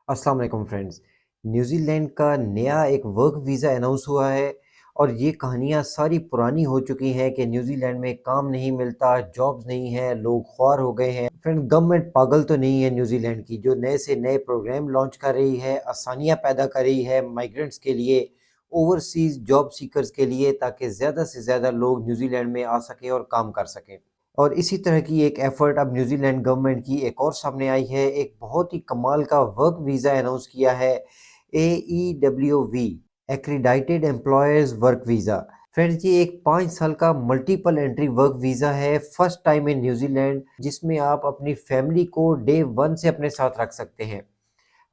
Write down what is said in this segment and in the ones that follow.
अस्सलाम वालेकुम friends. New Zealand का नया एक वर्क वीज़ा अनाउंस हुआ है और ये कहानियाँ सारी पुरानी हो चुकी हैं कि न्यूज़ीलैंड में काम नहीं मिलता, जॉब्स नहीं है, लोग ख्वार हो गए हैं। फ्रेंड, गवर्नमेंट पागल तो नहीं है न्यूज़ीलैंड की, जो नए से नए प्रोग्राम लॉन्च कर रही है, आसानियाँ पैदा कर रही है माइग्रेंट्स के लिए, ओवरसीज़ जॉब सीकर्स के लिए, ताकि ज़्यादा से ज़्यादा लोग न्यूज़ीलैंड में आ सकें और काम कर सकें। और इसी तरह की एक एफ़र्ट अब न्यूज़ीलैंड गवर्नमेंट की एक और सामने आई है। एक बहुत ही कमाल का वर्क वीज़ा अनाउंस किया है, एईडब्ल्यूवी, एक्रीडाइटेड एम्प्लॉयर्स वर्क वीज़ा। फ्रेंड्स, ये एक 5 साल का मल्टीपल एंट्री वर्क वीज़ा है, फर्स्ट टाइम इन न्यूज़ीलैंड, जिसमें आप अपनी फैमिली को डे 1 से अपने साथ रख सकते हैं।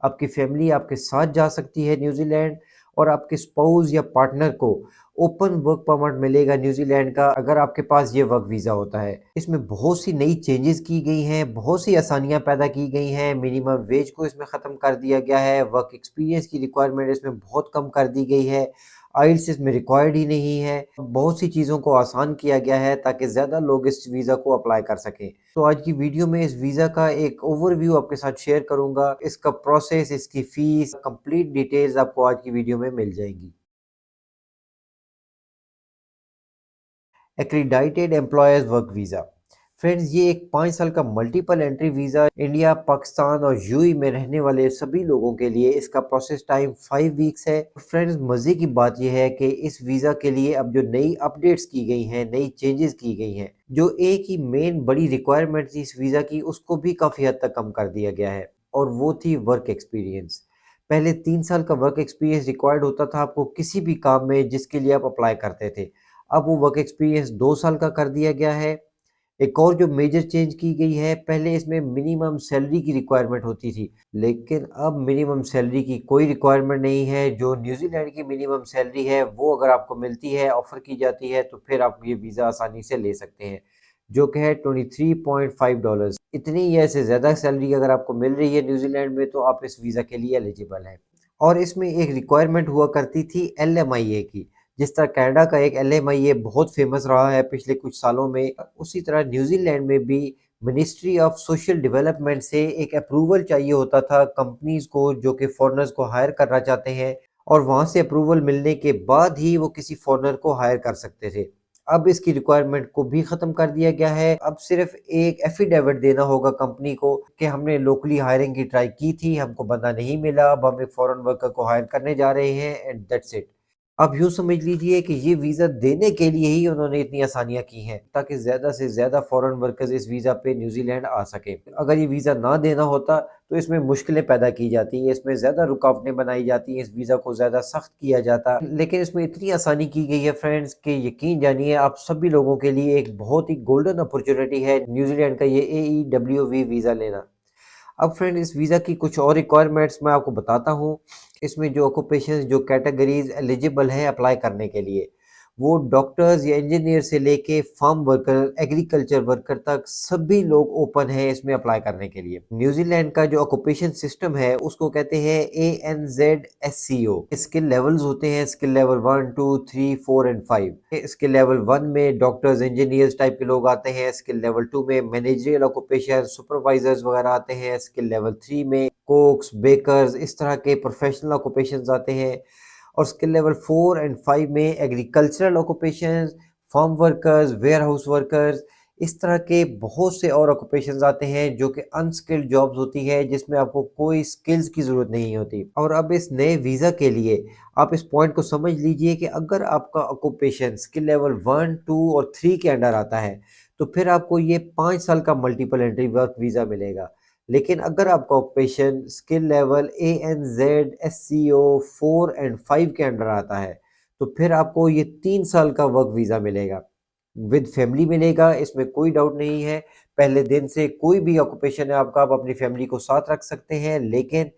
आपकी फैमिली आपके साथ जा सकती है न्यूज़ीलैंड, और आपके स्पाउस या पार्टनर को ओपन वर्क परमिट मिलेगा न्यूज़ीलैंड का, अगर आपके पास ये वर्क वीज़ा होता है। इसमें बहुत सी नई चेंजेस की गई हैं, बहुत सी आसानियाँ पैदा की गई हैं, मिनिमम वेज को इसमें ख़त्म कर दिया गया है, वर्क एक्सपीरियंस की रिक्वायरमेंट इसमें बहुत कम कर दी गई है, आइल्स इसमें रिक्वायर्ड ही नहीं है। बहुत सी चीज़ों को आसान किया गया है ताकि ज़्यादा लोग इस वीज़ा को अप्लाई कर सकें। तो आज की वीडियो में इस वीज़ा का एक ओवरव्यू आपके साथ शेयर करूँगा। इसका प्रोसेस, इसकी फ़ीस, कंप्लीट डिटेल्स आपको आज की वीडियो में मिल जाएँगी। एक्रीडाइटेड एम्प्लॉयर्स वर्क वीज़ा। फ्रेंड्स, ये एक 5 साल का multiple entry visa India, Pakistan और यूएई में रहने वाले सभी लोगों के लिए। इसका प्रोसेस टाइम 5 वीक्स है। फ्रेंड्स, मज़े की बात ये है कि इस वीज़ा के लिए अब जो नई अपडेट्स की गई हैं, नई चेंजेस की गई हैं, जो एक ही मेन बड़ी रिक्वायरमेंट थी इस वीज़ा की, उसको भी काफ़ी हद तक कम कर दिया गया है, और वो थी वर्क एक्सपीरियंस। पहले 3 साल का वर्क एक्सपीरियंस रिक्वायर्ड होता था आपको किसी भी काम में जिसके लिए आप अप्लाई करते थे। अब वो वर्क एक्सपीरियंस 2 साल का कर दिया गया है। एक और जो मेजर चेंज की गई है, पहले इसमें मिनिमम सैलरी की रिक्वायरमेंट होती थी, लेकिन अब मिनिमम सैलरी की कोई रिक्वायरमेंट नहीं है। जो न्यूज़ीलैंड की मिनिमम सैलरी है, वो अगर आपको मिलती है, ऑफ़र की जाती है, तो फिर आप ये वीज़ा आसानी से ले सकते हैं, जो कि है $23.5। इतनी या इससे ज़्यादा सैलरी अगर आपको मिल रही है न्यूज़ीलैंड में, तो आप इस वीज़ा के लिए एलिजिबल हैं। और इसमें एक रिक्वायरमेंट हुआ करती थी एलएमआईए की। जिस तरह कनाडा का एक एलएमआईए बहुत फेमस रहा है पिछले कुछ सालों में, उसी तरह न्यूज़ीलैंड में भी मिनिस्ट्री ऑफ सोशल डेवलपमेंट से एक अप्रूवल चाहिए होता था कंपनीज़ को, जो कि फ़ॉरेनर्स को हायर करना चाहते हैं, और वहाँ से अप्रूवल मिलने के बाद ही वो किसी फ़ॉरेनर को हायर कर सकते थे। अब इसकी रिक्वायरमेंट को भी ख़त्म कर दिया गया है। अब सिर्फ़ एक एफ़िडेविट देना होगा कंपनी को कि हमने लोकली हायरिंग की ट्राई की थी, हमको बंदा नहीं मिला, अब हम एक फ़ॉरेन वर्कर को हायर करने जा रहे हैं, एंड दैट्स इट। आप यूँ समझ लीजिए कि ये वीज़ा देने के लिए ही उन्होंने इतनी आसानियाँ की हैं, ताकि ज़्यादा से ज़्यादा फ़ॉरेन वर्कर्स इस वीज़ा पे न्यूज़ीलैंड आ सकें। अगर ये वीज़ा ना देना होता, तो इसमें मुश्किलें पैदा की जाती हैं, इसमें ज़्यादा रुकावटें बनाई जाती हैं, इस वीज़ा को ज़्यादा सख्त किया जाता। लेकिन इसमें इतनी आसानी की गई है फ्रेंड्स, कि यकीन जानिए आप सभी लोगों के लिए एक बहुत ही गोल्डन अपॉर्च्युनिटी है न्यूज़ीलैंड का ये एईडब्ल्यूवी वीज़ा लेना। अब फ्रेंड, इस वीज़ा की कुछ और रिक्वायरमेंट्स मैं आपको बताता हूँ। इसमें जो ऑक्यूपेशंस, जो कैटेगरीज़ एलिजिबल हैं अप्लाई करने के लिए, वो डॉक्टर्स या इंजीनियर से लेके फार्म वर्कर, एग्रीकल्चर वर्कर तक सभी लोग ओपन हैं इसमें अप्लाई करने के लिए। न्यूज़ीलैंड का जो ऑक्यूपेशन सिस्टम है, उसको कहते हैं एएनजेडएससीओ। स्किल लेवल्स होते हैं, skill level 1, 2, 3, 4 and 5। Skill level 1 में डॉक्टर्स, इंजीनियर्स टाइप के लोग आते हैं। स्किल लेवल 2 में मैनेजरियल ऑक्यूपेशन, सुपरवाइजर्स वगैरह आते हैं। स्किल लेवल 3 में कोक्स, बेकर्स, इस तरह के प्रोफेशनल ऑक्यूपेशंस आते हैं। और स्किल लेवल 4 एंड 5 में agricultural occupations, farm workers, warehouse workers, इस तरह के बहुत से और ऑक्यूपेशंस आते हैं, जो कि अनस्किल्ड जॉब्स होती है, जिसमें आपको कोई स्किल्स की ज़रूरत नहीं होती। और अब इस नए वीज़ा के लिए आप इस पॉइंट को समझ लीजिए कि अगर आपका ऑक्यूपेशन स्किल लेवल 1, 2 और 3 के अंडर आता है, तो फिर आपको ये 5 साल का मल्टीपल एंट्री वर्क वीज़ा मिलेगा। लेकिन अगर आपका ऑक्यूपेशन स्किल लेवल एएनजेडएससीओ 4 एंड 5 के अंडर आता है, तो फिर आपको ये 3 साल का वर्क वीज़ा मिलेगा। विद फैमिली मिलेगा, इसमें कोई डाउट नहीं है। पहले दिन से कोई भी ऑक्यूपेशन है आपका, आप अपनी फैमिली को साथ रख सकते हैं, लेकिन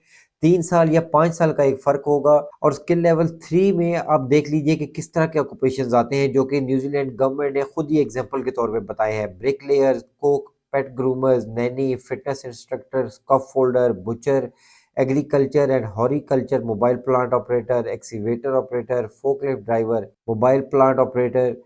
3 साल या 5 साल का एक फ़र्क होगा। और स्किल लेवल 3 में आप देख लीजिए कि किस तरह के ऑक्यूपेशंस आते हैं, जो कि न्यूज़ीलैंड गवर्नमेंट ने खुद ही एग्ज़ाम्पल के तौर पे बताए हैं। Bricklayers, cook, pet groomers, nanny, fitness instructor, scaffolder, butcher, agriculture and horticulture, mobile plant operator, excavator operator, forklift driver, mobile plant operator,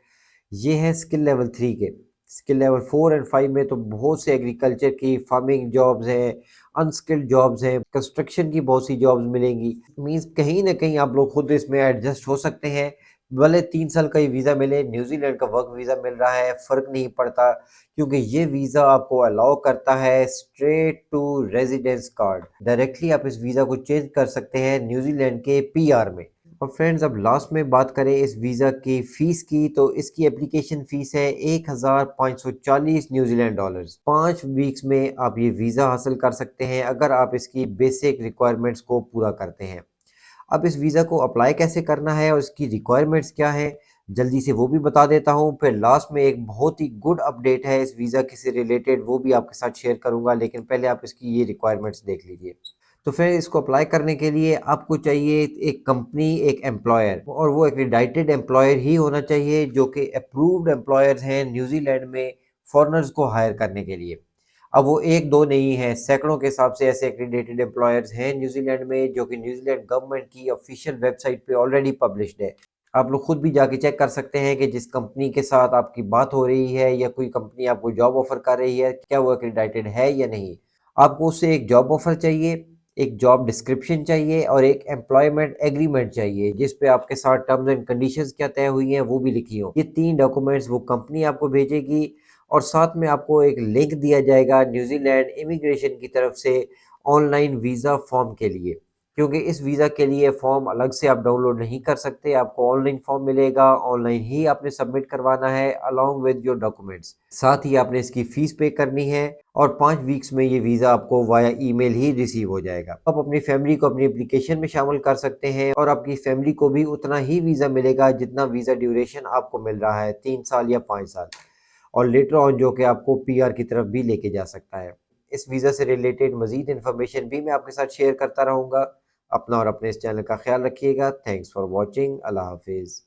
ये है स्किल लेवल 3 के। स्किल लेवल 4 एंड 5 में तो बहुत से एग्रीकल्चर की, फार्मिंग जॉब्स हैं, unskilled jobs हैं, कंस्ट्रक्शन की बहुत सी जॉब्स मिलेंगी। मीन्स कहीं ना कहीं आप लोग खुद इसमें एडजस्ट हो सकते हैं। भले 3 साल का ही वीज़ा मिले, न्यूजीलैंड का वर्क वीज़ा मिल रहा है, फ़र्क नहीं पड़ता, क्योंकि ये वीज़ा आपको अलाउ करता है straight to residence card. Directly आप इस वीज़ा को चेंज कर सकते हैं न्यूजीलैंड के पीआर में। और फ्रेंड्स, अब लास्ट में बात करें इस वीज़ा की फ़ीस की, तो इसकी एप्लीकेशन फ़ीस है 1540 न्यूजीलैंड डॉलर्स। 5 वीक्स में आप ये वीज़ा हासिल कर सकते हैं अगर आप इसकी बेसिक रिक्वायरमेंट्स को पूरा करते हैं। अब इस वीज़ा को अप्लाई कैसे करना है और इसकी रिक्वायरमेंट्स क्या है, जल्दी से वो भी बता देता हूँ। फिर लास्ट में एक बहुत ही गुड अपडेट है इस वीज़ा के से रिलेटेड, वो भी आपके साथ शेयर करूँगा, लेकिन पहले आप इसकी ये रिक्वायरमेंट्स देख लीजिए। तो फिर इसको अप्लाई करने के लिए आपको चाहिए एक कंपनी, एक एम्प्लॉयर, और वो एक्रेडिटेड एम्प्लॉयर ही होना चाहिए जो कि अप्रूव्ड एम्प्लॉयर्स हैं न्यूजीलैंड में फॉरेनर्स को हायर करने के लिए। अब वो एक दो नहीं है, सैकड़ों के हिसाब से ऐसे एक्रीडेटेड एम्प्लॉयर्स हैं न्यूजीलैंड में, जो कि न्यूजीलैंड गवर्नमेंट की ऑफिशियल वेबसाइट पे ऑलरेडी पब्लिश्ड है। आप लोग खुद भी जाके चेक कर सकते हैं कि जिस कंपनी के साथ आपकी बात हो रही है या कोई कंपनी आपको जॉब ऑफर कर रही है, क्या वो एक्रीडेटेड है या नहीं। आपको उससे एक जॉब ऑफर चाहिए, एक जॉब डिस्क्रिप्शन चाहिए और एक एम्प्लॉयमेंट एग्रीमेंट चाहिए, जिस पे आपके साथ टर्म्स एंड कंडीशंस क्या तय हुई हैं वो भी लिखी हो। ये 3 डॉक्यूमेंट्स वो कंपनी आपको भेजेगी, और साथ में आपको एक लिंक दिया जाएगा न्यूजीलैंड इमिग्रेशन की तरफ से ऑनलाइन वीज़ा फॉर्म के लिए, क्योंकि इस वीज़ा के लिए फॉर्म अलग से आप डाउनलोड नहीं कर सकते। आपको ऑनलाइन फॉर्म मिलेगा, ऑनलाइन ही आपने सबमिट करवाना है अलोंग विद योर डॉक्यूमेंट्स। साथ ही आपने इसकी फ़ीस पे करनी है, और 5 वीक्स में ये वीज़ा आपको वाया ईमेल ही रिसीव हो जाएगा। आप अपनी फैमिली को अपनी एप्लीकेशन में शामिल कर सकते हैं, और आपकी फैमिली को भी उतना ही वीज़ा मिलेगा जितना वीज़ा ड्यूरेशन आपको मिल रहा है, 3 साल या 5 साल, और लेटर ऑन जो कि आपको पीआर की तरफ भी लेके जा सकता है। इस वीज़ा से रिलेटेड मज़ीद इन्फॉर्मेशन भी मैं आपके साथ शेयर करता रहूँगा। अपना और अपने इस चैनल का ख्याल रखिएगा। Thanks for watching. अल्लाह हाफिज़।